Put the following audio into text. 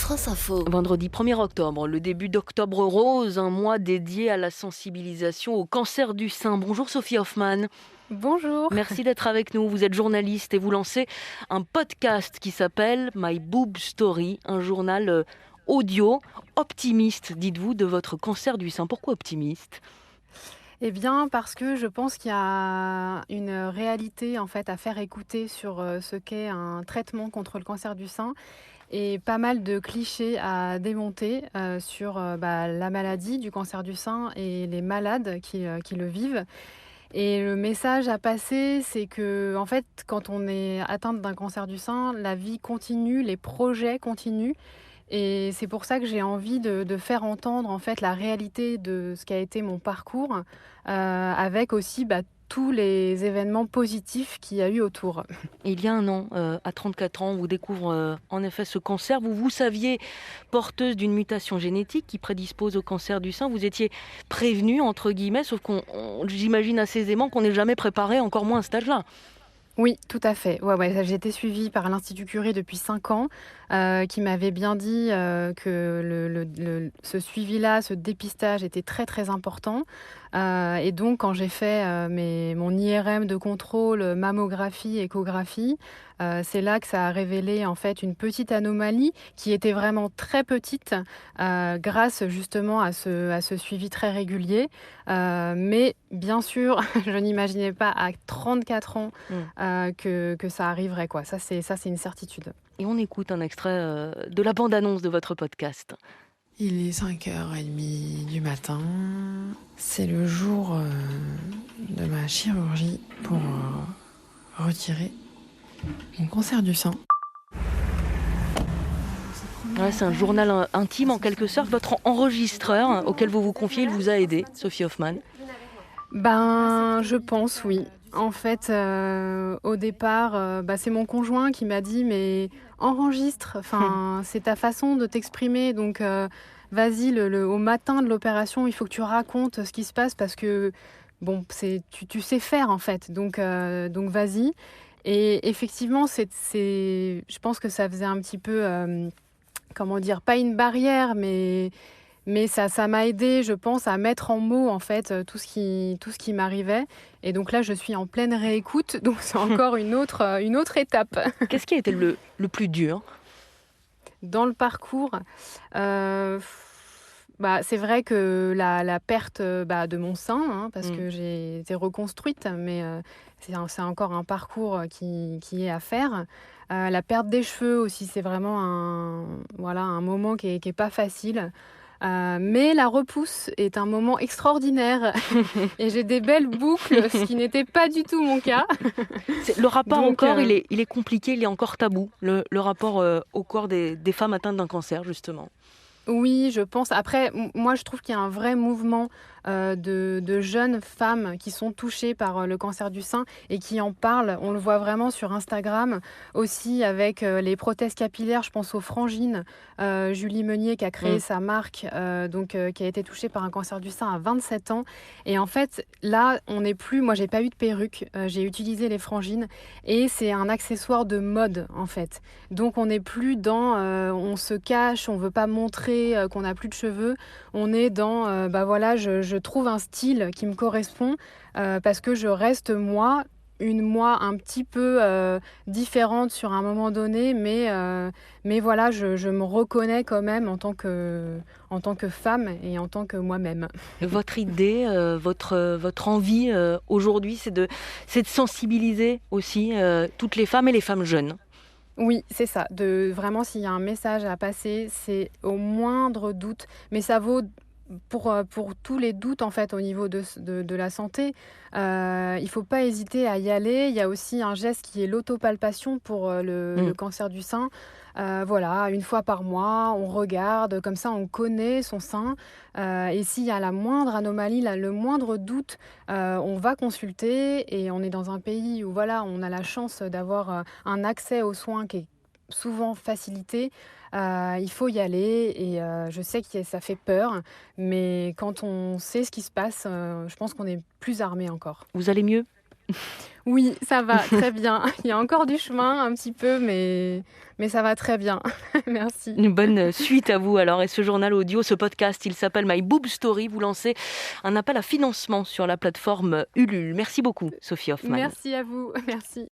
France Info. Vendredi 1er octobre, le début d'Octobre Rose, un mois dédié à la sensibilisation au cancer du sein. Bonjour Sophie Hoffman. Bonjour. Merci d'être avec nous. Vous êtes journaliste et vous lancez un podcast qui s'appelle My Boob Story, un journal audio optimiste, dites-vous, de votre cancer du sein. Pourquoi optimiste ? Eh bien, parce que je pense qu'il y a une réalité en fait à faire écouter sur ce qu'est un traitement contre le cancer du sein et pas mal de clichés à démonter sur la maladie du cancer du sein et les malades qui le vivent. Et le message à passer, c'est que en fait, quand on est atteinte d'un cancer du sein, la vie continue, les projets continuent. Et c'est pour ça que j'ai envie de faire entendre en fait la réalité de ce qu'a été mon parcours, avec aussi tous les événements positifs qu'il y a eu autour. Il y a un an, à 34 ans, on vous découvre en effet ce cancer. Vous saviez porteuse d'une mutation génétique qui prédispose au cancer du sein. Vous étiez prévenue, entre guillemets, sauf j'imagine assez aisément qu'on n'est jamais préparé, encore moins à cet âge-là. Oui, tout à fait. Ouais, j'ai été suivie par l'Institut Curie depuis 5 ans, qui m'avait bien dit que ce suivi-là, ce dépistage était très très important. Et donc, quand j'ai fait mon IRM de contrôle, mammographie, échographie, c'est là que ça a révélé en fait une petite anomalie qui était vraiment très petite, grâce justement à ce suivi très régulier. Mais bien sûr, je n'imaginais pas à 34 ans que ça arriverait, quoi. Ça, c'est une certitude. Et on écoute un extrait de la bande-annonce de votre podcast. Il est 5h30 du matin. C'est le jour de ma chirurgie pour retirer mon cancer du sein. Ouais, c'est un journal intime en quelque sorte. Votre enregistreur auquel vous vous confiez, il vous a aidé, Sophie Hoffman. Je pense, oui. En fait, au départ, c'est mon conjoint qui m'a dit « mais enregistre, c'est ta façon de t'exprimer, donc vas-y, au matin de l'opération, il faut que tu racontes ce qui se passe parce que tu sais faire en fait, donc vas-y ». Et effectivement, je pense que ça faisait un petit peu, pas une barrière, mais ça m'a aidé, je pense, à mettre en mots en fait tout ce qui m'arrivait. Et donc là, je suis en pleine réécoute, donc c'est encore une autre étape. Qu'est-ce qui a été le plus dur ? Dans le parcours, c'est vrai que la perte de mon sein, parce que j'ai été reconstruite, mais c'est encore un parcours qui est à faire. La perte des cheveux aussi, c'est vraiment un moment qui est pas facile. Mais la repousse est un moment extraordinaire et j'ai des belles boucles, ce qui n'était pas du tout mon cas. Le rapport au corps, il est compliqué, il est encore tabou, le rapport au corps des femmes atteintes d'un cancer, justement. Oui, je pense. Après, moi, je trouve qu'il y a un vrai mouvement de jeunes femmes qui sont touchées par le cancer du sein et qui en parlent. On le voit vraiment sur Instagram, aussi avec les prothèses capillaires. Je pense aux Frangines, Julie Meunier qui a créé sa marque, qui a été touchée par un cancer du sein à 27 ans. Et en fait, là, on n'est plus... Moi, j'ai pas eu de perruque. J'ai utilisé les Frangines et c'est un accessoire de mode, en fait. Donc, on n'est plus dans... on se cache, on veut pas montrer qu'on n'a plus de cheveux. On est dans, je trouve un style qui me correspond parce que je reste moi un petit peu différente sur un moment donné, mais voilà, je me reconnais quand même en tant que femme et en tant que moi-même. Votre idée, votre envie aujourd'hui, c'est de sensibiliser aussi toutes les femmes et les femmes jeunes. Oui, c'est ça. Vraiment, s'il y a un message à passer, c'est au moindre doute. Mais ça vaut pour tous les doutes, en fait, au niveau de la santé. Il ne faut pas hésiter à y aller. Il y a aussi un geste qui est l'autopalpation pour le cancer du sein. Une fois par mois, on regarde, comme ça on connaît son sein. Et s'il y a la moindre anomalie, le moindre doute, on va consulter. Et on est dans un pays où on a la chance d'avoir un accès aux soins qui est souvent facilité. Il faut y aller et je sais que ça fait peur, mais quand on sait ce qui se passe, je pense qu'on est plus armé encore. Vous allez mieux ? Oui, ça va très bien. Il y a encore du chemin un petit peu, mais ça va très bien. Merci. Une bonne suite à vous alors. Et ce journal audio, ce podcast, il s'appelle My Boob Story. Vous lancez un appel à financement sur la plateforme Ulule. Merci beaucoup, Sophie Hoffman. Merci à vous. Merci.